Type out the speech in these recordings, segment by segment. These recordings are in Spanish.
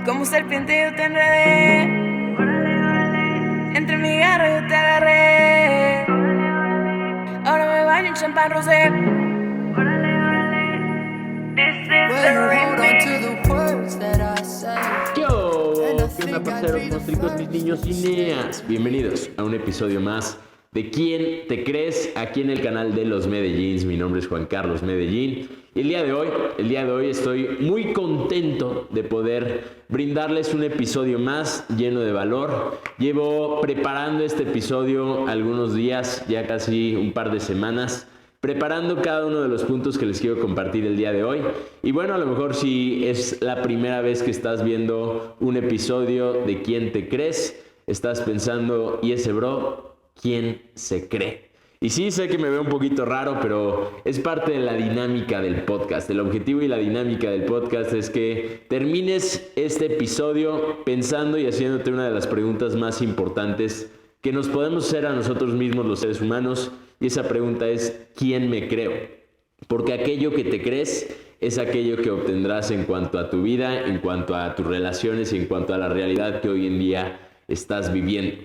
Como serpiente yo te enredé, entre mi garra yo te agarré. Ahora me baño en champán rosé. ¿Qué onda, parceros, monstruos, mis niños cineas? Bienvenidos a un episodio más de ¿Quién te crees? Aquí en el canal de Los Medellíns. Mi nombre es Juan Carlos Medellín. Y el día de hoy estoy muy contento de poder brindarles un episodio más lleno de valor. Llevo preparando este episodio algunos días, ya casi un par de semanas, preparando cada uno de los puntos que les quiero compartir el día de hoy. Y bueno, a lo mejor si es la primera vez que estás viendo un episodio de ¿Quién te crees? Estás pensando, ¿y ese bro quién se cree? Y sí, sé que me veo un poquito raro, pero es parte de la dinámica del podcast. El objetivo y la dinámica del podcast es que termines este episodio pensando y haciéndote una de las preguntas más importantes que nos podemos hacer a nosotros mismos los seres humanos. Y esa pregunta es, ¿quién me creo? Porque aquello que te crees es aquello que obtendrás en cuanto a tu vida, en cuanto a tus relaciones y en cuanto a la realidad que hoy en día estás viviendo.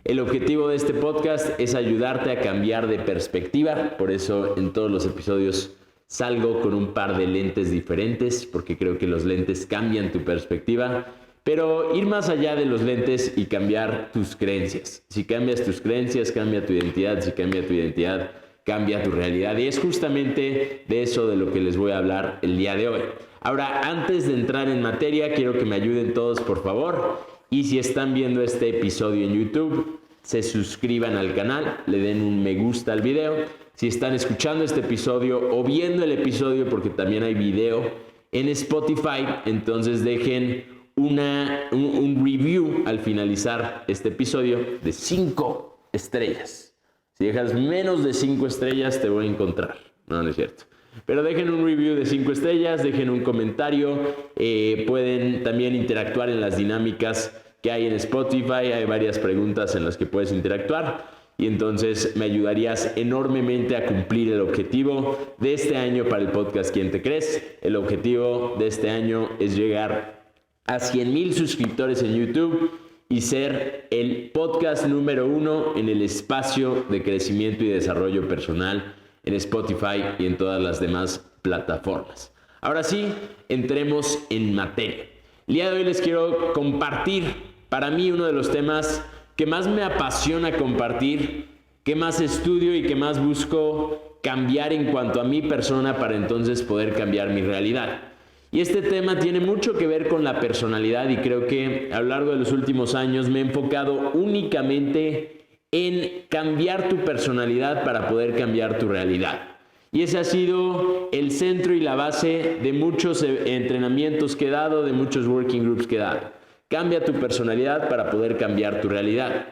El objetivo de este podcast es ayudarte a cambiar de perspectiva. Por eso en todos los episodios salgo con un par de lentes diferentes, porque creo que los lentes cambian tu perspectiva. Pero ir más allá de los lentes y cambiar tus creencias. Si cambias tus creencias, cambia tu identidad. Si cambia tu identidad, cambia tu realidad. Y es justamente de eso de lo que les voy a hablar el día de hoy. Ahora, antes de entrar en materia, quiero que me ayuden todos, por favor. Y si están viendo este episodio en YouTube, se suscriban al canal, le den un me gusta al video. Si están escuchando este episodio o viendo el episodio, porque también hay video en Spotify, entonces dejen un review al finalizar este episodio de 5 estrellas. Si dejas menos de 5 estrellas te voy a encontrar. No es cierto. Pero dejen un review de 5 estrellas, dejen un comentario. Pueden también interactuar en las dinámicas que hay en Spotify. Hay varias preguntas en las que puedes interactuar. Y entonces me ayudarías enormemente a cumplir el objetivo de este año para el podcast ¿Quién te crees? El objetivo de este año es llegar a 100,000 suscriptores en YouTube y ser el podcast número 1 en el espacio de crecimiento y desarrollo personal en Spotify y en todas las demás plataformas. Ahora sí, entremos en materia. El día de hoy les quiero compartir, para mí, uno de los temas que más me apasiona compartir, que más estudio y que más busco cambiar en cuanto a mi persona para entonces poder cambiar mi realidad. Y este tema tiene mucho que ver con la personalidad y creo que a lo largo de los últimos años me he enfocado únicamente en cambiar tu personalidad para poder cambiar tu realidad. Y ese ha sido el centro y la base de muchos entrenamientos que he dado, de muchos working groups que he dado. Cambia tu personalidad para poder cambiar tu realidad.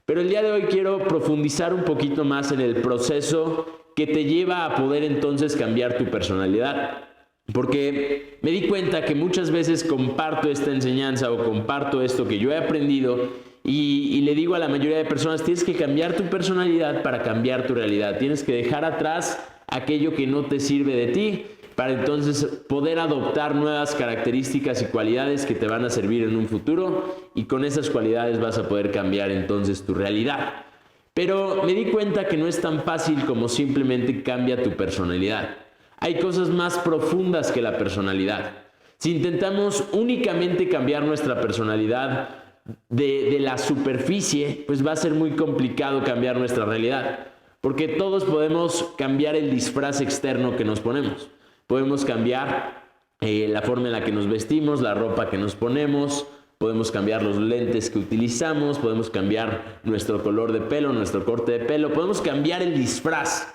Pero el día de hoy quiero profundizar un poquito más en el proceso que te lleva a poder entonces cambiar tu personalidad. Porque me di cuenta que muchas veces comparto esta enseñanza o comparto esto que yo he aprendido y le digo a la mayoría de personas, tienes que cambiar tu personalidad para cambiar tu realidad. Tienes que dejar atrás aquello que no te sirve de ti para entonces poder adoptar nuevas características y cualidades que te van a servir en un futuro y con esas cualidades vas a poder cambiar entonces tu realidad. Pero me di cuenta que no es tan fácil como simplemente cambia tu personalidad. Hay cosas más profundas que la personalidad. Si intentamos únicamente cambiar nuestra personalidad de la superficie, pues va a ser muy complicado cambiar nuestra realidad. Porque todos podemos cambiar el disfraz externo que nos ponemos. Podemos cambiar la forma en la que nos vestimos, la ropa que nos ponemos, podemos cambiar los lentes que utilizamos, podemos cambiar nuestro color de pelo, nuestro corte de pelo, podemos cambiar el disfraz.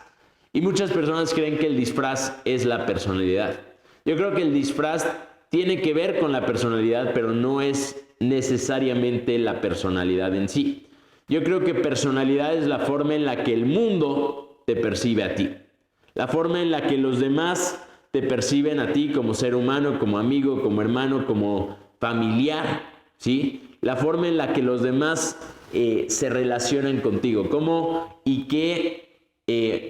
Y muchas personas creen que el disfraz es la personalidad. Yo creo que el disfraz tiene que ver con la personalidad, pero no es necesariamente la personalidad en sí. Yo creo que personalidad es la forma en la que el mundo te percibe a ti. La forma en la que los demás te perciben a ti como ser humano, como amigo, como hermano, como familiar, ¿sí? La forma en la que los demás se relacionan contigo. Cómo y qué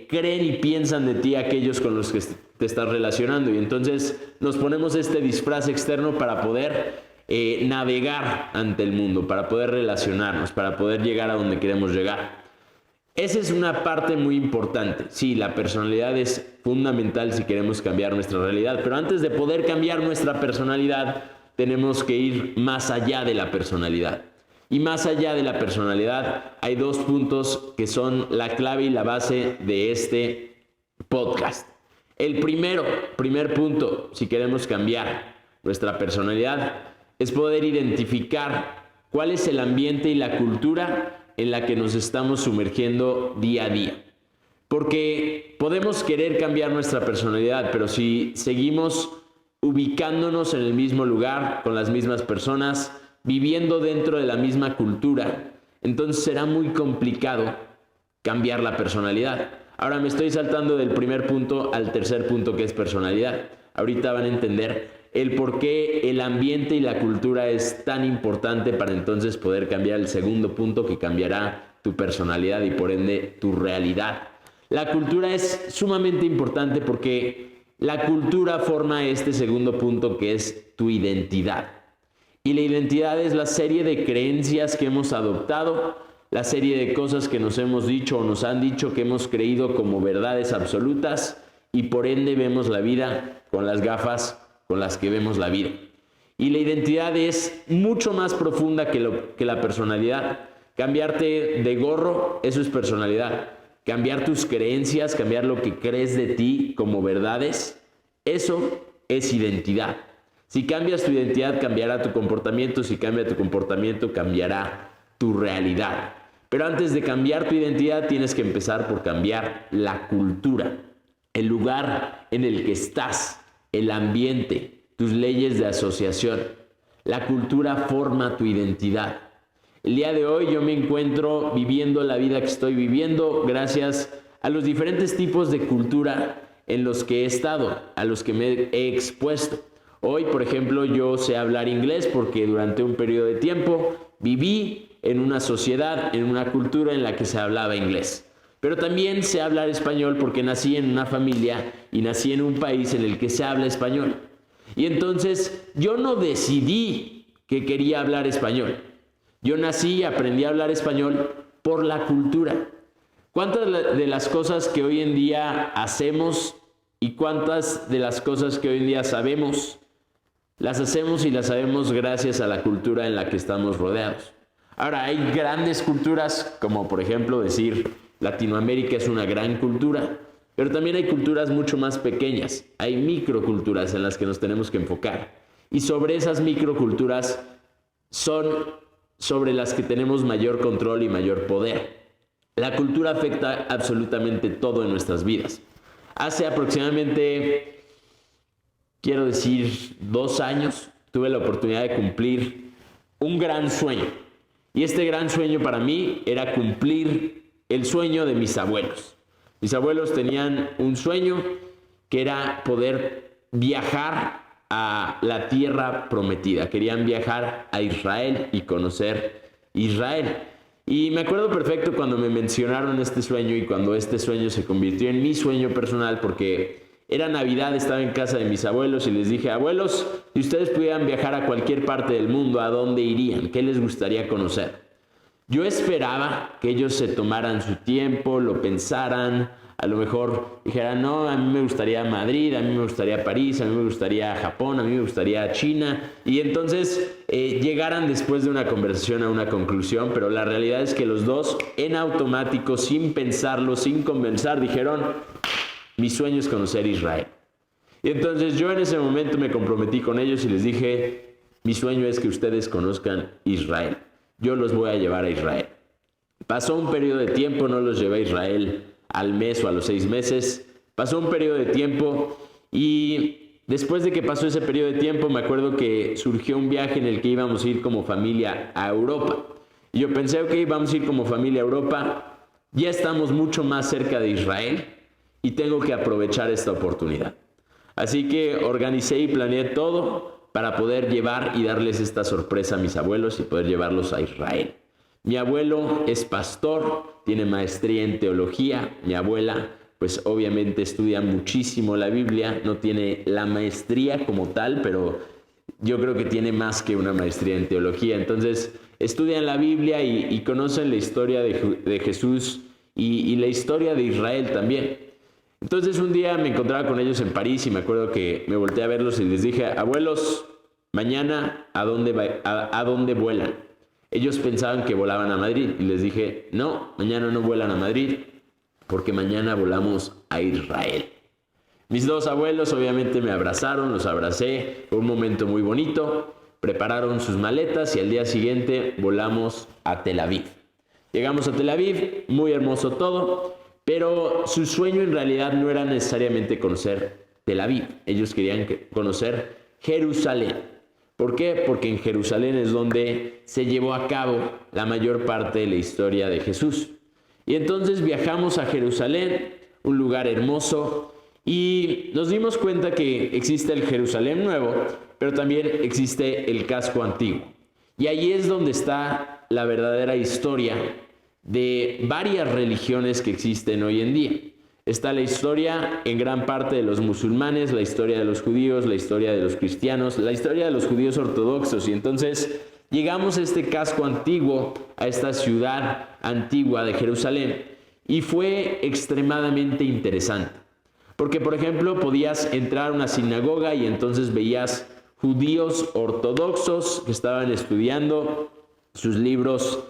creen y piensan de ti aquellos con los que te estás relacionando. Y entonces nos ponemos este disfraz externo para poder navegar ante el mundo, para poder relacionarnos, para poder llegar a donde queremos llegar. Esa es una parte muy importante. Sí, la personalidad es fundamental si queremos cambiar nuestra realidad, pero antes de poder cambiar nuestra personalidad, tenemos que ir más allá de la personalidad. Y más allá de la personalidad, hay dos puntos que son la clave y la base de este podcast. El primer punto, si queremos cambiar nuestra personalidad, es poder identificar cuál es el ambiente y la cultura en la que nos estamos sumergiendo día a día. Porque podemos querer cambiar nuestra personalidad, pero si seguimos ubicándonos en el mismo lugar, con las mismas personas, viviendo dentro de la misma cultura, entonces será muy complicado cambiar la personalidad. Ahora me estoy saltando del primer punto al tercer punto, que es personalidad. Ahorita van a entender el por qué el ambiente y la cultura es tan importante para entonces poder cambiar el segundo punto, que cambiará tu personalidad y por ende tu realidad. La cultura es sumamente importante porque la cultura forma este segundo punto, que es tu identidad. Y la identidad es la serie de creencias que hemos adoptado, la serie de cosas que nos hemos dicho o nos han dicho que hemos creído como verdades absolutas, y por ende vemos la vida con las gafas con las que vemos la vida. Y la identidad es mucho más profunda que la personalidad. Cambiarte de gorro, eso es personalidad. Cambiar tus creencias, cambiar lo que crees de ti como verdades, eso es identidad. Si cambias tu identidad, cambiará tu comportamiento. Si cambia tu comportamiento, cambiará tu realidad. Pero antes de cambiar tu identidad, tienes que empezar por cambiar la cultura, el lugar en el que estás, el ambiente, tus leyes de asociación. La cultura forma tu identidad. El día de hoy yo me encuentro viviendo la vida que estoy viviendo gracias a los diferentes tipos de cultura en los que he estado, a los que me he expuesto. Hoy, por ejemplo, yo sé hablar inglés porque durante un periodo de tiempo viví en una sociedad, en una cultura en la que se hablaba inglés. Pero también sé hablar español porque nací en una familia y nací en un país en el que se habla español. Y entonces yo no decidí que quería hablar español. Yo nací y aprendí a hablar español por la cultura. ¿Cuántas de las cosas que hoy en día hacemos y cuántas de las cosas que hoy en día sabemos, las hacemos y las sabemos gracias a la cultura en la que estamos rodeados? Ahora, hay grandes culturas, como por ejemplo decir Latinoamérica es una gran cultura, pero también hay culturas mucho más pequeñas. Hay microculturas en las que nos tenemos que enfocar. Y sobre esas microculturas son sobre las que tenemos mayor control y mayor poder. La cultura afecta absolutamente todo en nuestras vidas. Hace aproximadamente, quiero decir, 2 años, tuve la oportunidad de cumplir un gran sueño. Y este gran sueño para mí era cumplir el sueño de mis abuelos. Mis abuelos tenían un sueño que era poder viajar a la tierra prometida. Querían viajar a Israel y conocer Israel. Y me acuerdo perfecto cuando me mencionaron este sueño y cuando este sueño se convirtió en mi sueño personal, porque era Navidad, estaba en casa de mis abuelos y les dije: abuelos, si ustedes pudieran viajar a cualquier parte del mundo, ¿a dónde irían? ¿Qué les gustaría conocer? Yo esperaba que ellos se tomaran su tiempo, lo pensaran, a lo mejor dijeran: no, a mí me gustaría Madrid, a mí me gustaría París, a mí me gustaría Japón, a mí me gustaría China. Y entonces llegaran después de una conversación a una conclusión, pero la realidad es que los dos, en automático, sin pensarlo, sin conversar, dijeron: mi sueño es conocer Israel. Y entonces yo en ese momento me comprometí con ellos y les dije: mi sueño es que ustedes conozcan Israel. Yo los voy a llevar a Israel. Pasó un periodo de tiempo, no los llevé a Israel al mes o a los 6 meses. Pasó un periodo de tiempo y después de que pasó ese periodo de tiempo, me acuerdo que surgió un viaje en el que íbamos a ir como familia a Europa. Y yo pensé: ok, vamos a ir como familia a Europa. Ya estamos mucho más cerca de Israel y tengo que aprovechar esta oportunidad. Así que organicé y planeé todo para poder llevar y darles esta sorpresa a mis abuelos y poder llevarlos a Israel. Mi abuelo es pastor, tiene maestría en teología. Mi abuela, pues obviamente estudia muchísimo la Biblia, no tiene la maestría como tal, pero yo creo que tiene más que una maestría en teología. Entonces, estudian la Biblia y conocen la historia de Jesús y la historia de Israel también. Entonces, un día me encontraba con ellos en París y me acuerdo que me volteé a verlos y les dije, abuelos, mañana, ¿a dónde vuelan? Ellos pensaban que volaban a Madrid y les dije, no, mañana no vuelan a Madrid porque mañana volamos a Israel. Mis dos abuelos obviamente me abrazaron, los abracé, fue un momento muy bonito, prepararon sus maletas y al día siguiente volamos a Tel Aviv. Llegamos a Tel Aviv, muy hermoso todo, pero su sueño en realidad no era necesariamente conocer Tel Aviv, ellos querían conocer Jerusalén. ¿Por qué? Porque en Jerusalén es donde se llevó a cabo la mayor parte de la historia de Jesús. Y entonces viajamos a Jerusalén, un lugar hermoso, y nos dimos cuenta que existe el Jerusalén nuevo, pero también existe el casco antiguo. Y ahí es donde está la verdadera historia de varias religiones que existen hoy en día. Está la historia en gran parte de los musulmanes, la historia de los judíos, la historia de los cristianos, la historia de los judíos ortodoxos. Y entonces llegamos a este casco antiguo, a esta ciudad antigua de Jerusalén, y fue extremadamente interesante. Porque, por ejemplo, podías entrar a una sinagoga y entonces veías judíos ortodoxos que estaban estudiando sus libros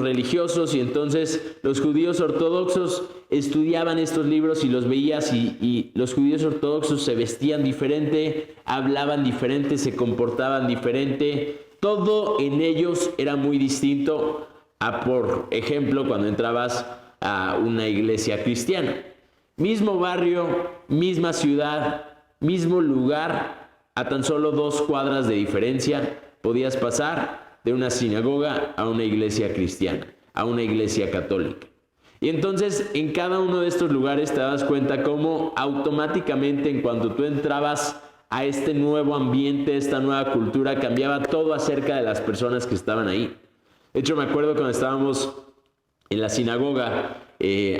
religiosos, y entonces los judíos ortodoxos estudiaban estos libros y los veías y los judíos ortodoxos se vestían diferente, hablaban diferente, se comportaban diferente. Todo en ellos era muy distinto a, por ejemplo, cuando entrabas a una iglesia cristiana. Mismo barrio, misma ciudad, mismo lugar, a tan solo 2 cuadras de diferencia podías pasar de una sinagoga a una iglesia cristiana, a una iglesia católica. Y entonces en cada uno de estos lugares te das cuenta cómo automáticamente en cuanto tú entrabas a este nuevo ambiente, esta nueva cultura, cambiaba todo acerca de las personas que estaban ahí. De hecho, me acuerdo cuando estábamos en la sinagoga,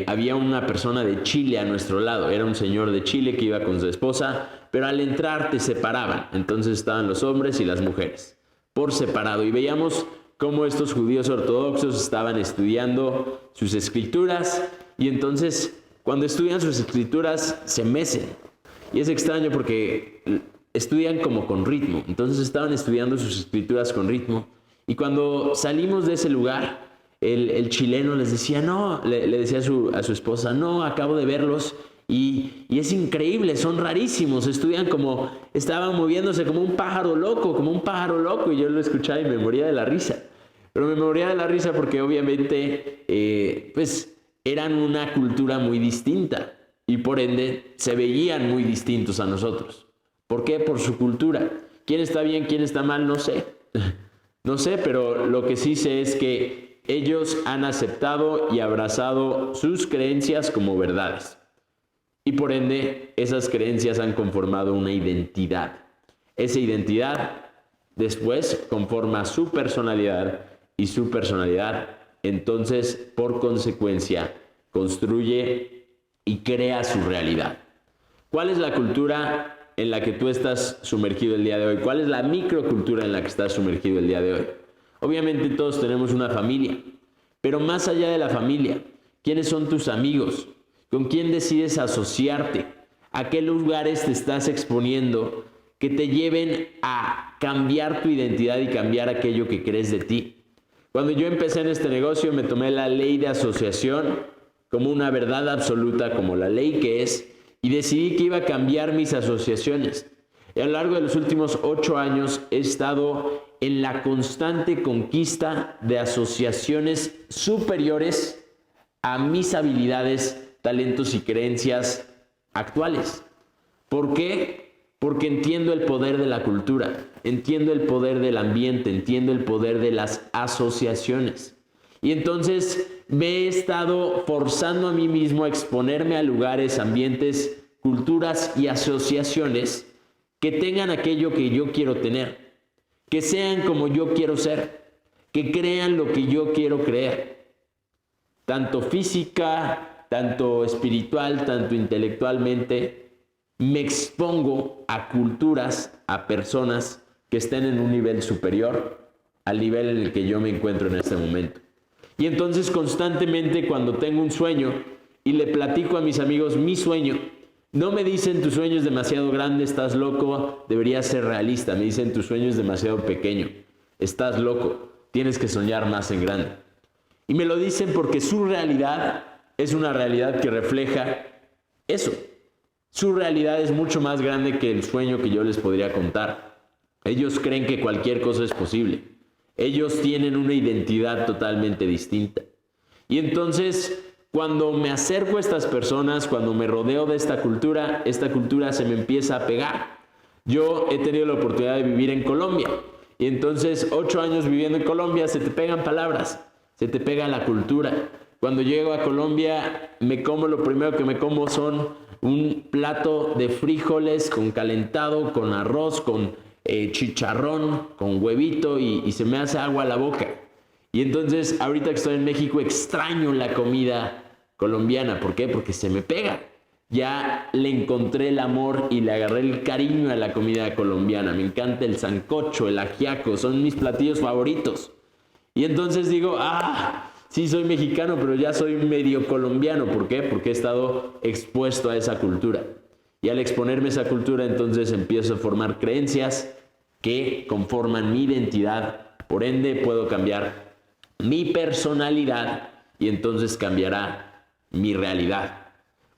había una persona de Chile a nuestro lado. Era un señor de Chile que iba con su esposa, pero al entrar te separaban. Entonces estaban los hombres y las mujeres por separado, y veíamos cómo estos judíos ortodoxos estaban estudiando sus escrituras, y entonces cuando estudian sus escrituras se mecen. Y es extraño porque estudian como con ritmo. Entonces estaban estudiando sus escrituras con ritmo, y cuando salimos de ese lugar, el chileno les decía, no, le decía a su esposa, no, acabo de verlos y es increíble, son rarísimos, estudian como, estaban moviéndose como un pájaro loco, y yo lo escuchaba y me moría de la risa. Pero me moría de la risa porque obviamente, pues, eran una cultura muy distinta y por ende se veían muy distintos a nosotros. ¿Por qué? Por su cultura. ¿Quién está bien, quién está mal? No sé. No sé, pero lo que sí sé es que ellos han aceptado y abrazado sus creencias como verdades. Y por ende, esas creencias han conformado una identidad. Esa identidad después conforma su personalidad, y su personalidad, entonces, por consecuencia, construye y crea su realidad. ¿Cuál es la cultura en la que tú estás sumergido el día de hoy? ¿Cuál es la microcultura en la que estás sumergido el día de hoy? Obviamente todos tenemos una familia, pero más allá de la familia, ¿quiénes son tus amigos? ¿Con quién decides asociarte? ¿A qué lugares te estás exponiendo que te lleven a cambiar tu identidad y cambiar aquello que crees de ti? Cuando yo empecé en este negocio, me tomé la ley de asociación como una verdad absoluta, como la ley que es, y decidí que iba a cambiar mis asociaciones. Y a lo largo de los últimos 8 años he estado en la constante conquista de asociaciones superiores a mis habilidades, talentos y creencias actuales. ¿Por qué? Porque entiendo el poder de la cultura, entiendo el poder del ambiente, entiendo el poder de las asociaciones. Y entonces me he estado forzando a mí mismo a exponerme a lugares, ambientes, culturas y asociaciones que tengan aquello que yo quiero tener, que sean como yo quiero ser, que crean lo que yo quiero creer, tanto física, tanto espiritual, tanto intelectualmente. me expongo a culturas, a personas que estén en un nivel superior al nivel en el que yo me encuentro en este momento. Y entonces constantemente cuando tengo un sueño y le platico a mis amigos mi sueño, no me dicen tu sueño es demasiado grande, estás loco, deberías ser realista. Me dicen tu sueño es demasiado pequeño, estás loco, tienes que soñar más en grande. Y me lo dicen porque su realidad es una realidad que refleja eso. Su realidad es mucho más grande que el sueño que yo les podría contar. Ellos creen que cualquier cosa es posible. Ellos tienen una identidad totalmente distinta. Y entonces, cuando me acerco a estas personas, cuando me rodeo de esta cultura se me empieza a pegar. Yo he tenido la oportunidad de vivir en Colombia. Y entonces, 8 años viviendo en Colombia, se te pegan palabras, se te pega la cultura. Cuando llego a Colombia, lo primero que me como son un plato de frijoles con calentado, con arroz, con chicharrón, con huevito y se me hace agua a la boca. Y entonces, ahorita que estoy en México, extraño la comida colombiana. ¿Por qué? Porque se me pega. Ya le encontré el amor y le agarré el cariño a la comida colombiana. Me encanta el sancocho, el ajiaco, son mis platillos favoritos. Y entonces digo, sí soy mexicano, pero ya soy medio colombiano. ¿Por qué? Porque he estado expuesto a esa cultura. Y al exponerme a esa cultura, entonces empiezo a formar creencias que conforman mi identidad. Por ende, puedo cambiar mi personalidad y entonces cambiará mi realidad.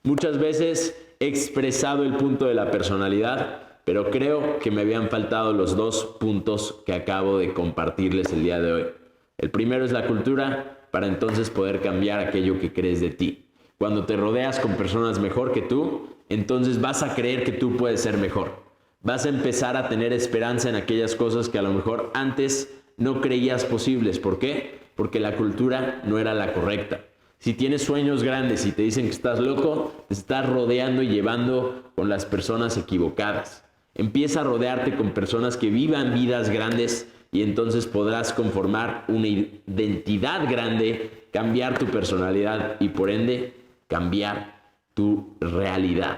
Muchas veces he expresado el punto de la personalidad, pero creo que me habían faltado los 2 puntos que acabo de compartirles el día de hoy. El primero es la cultura, para entonces poder cambiar aquello que crees de ti. Cuando te rodeas con personas mejor que tú, entonces vas a creer que tú puedes ser mejor. Vas a empezar a tener esperanza en aquellas cosas que a lo mejor antes no creías posibles. ¿Por qué? Porque la cultura no era la correcta. Si tienes sueños grandes y te dicen que estás loco, te estás rodeando y llevando con las personas equivocadas. Empieza a rodearte con personas que vivan vidas grandes y entonces podrás conformar una identidad grande, cambiar tu personalidad y por ende cambiar tu realidad.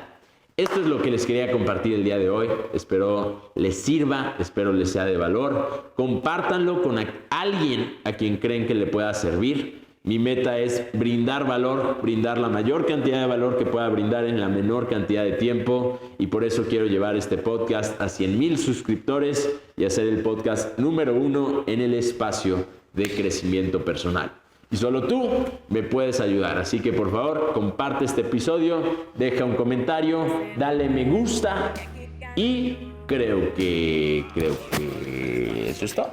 Esto es lo que les quería compartir el día de hoy. Espero les sirva, espero les sea de valor. Compártanlo con alguien a quien creen que le pueda servir. Mi meta es brindar valor, brindar la mayor cantidad de valor que pueda brindar en la menor cantidad de tiempo. Y por eso quiero llevar este podcast a 100,000 suscriptores y hacer el podcast número 1 en el espacio de crecimiento personal. Y solo tú me puedes ayudar. Así que por favor, comparte este episodio, deja un comentario, dale me gusta y creo que eso es todo.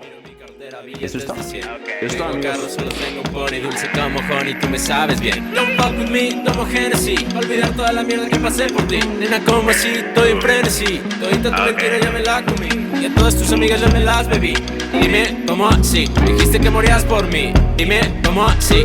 Eso es todo. Eso es todo, amigos. Solo tengo un pony dulce como honey, tú me sabes bien. Don't fuck with me, tomo Genesis. Olvidar toda la mierda que pasé por ti. Nena, como así, estoy en frenesí. Todita tu mentira ya me la comí. Y a todas tus amigas ya me las bebí. Dime, ¿cómo así? Dijiste que morías por mí. Dime, ¿cómo así?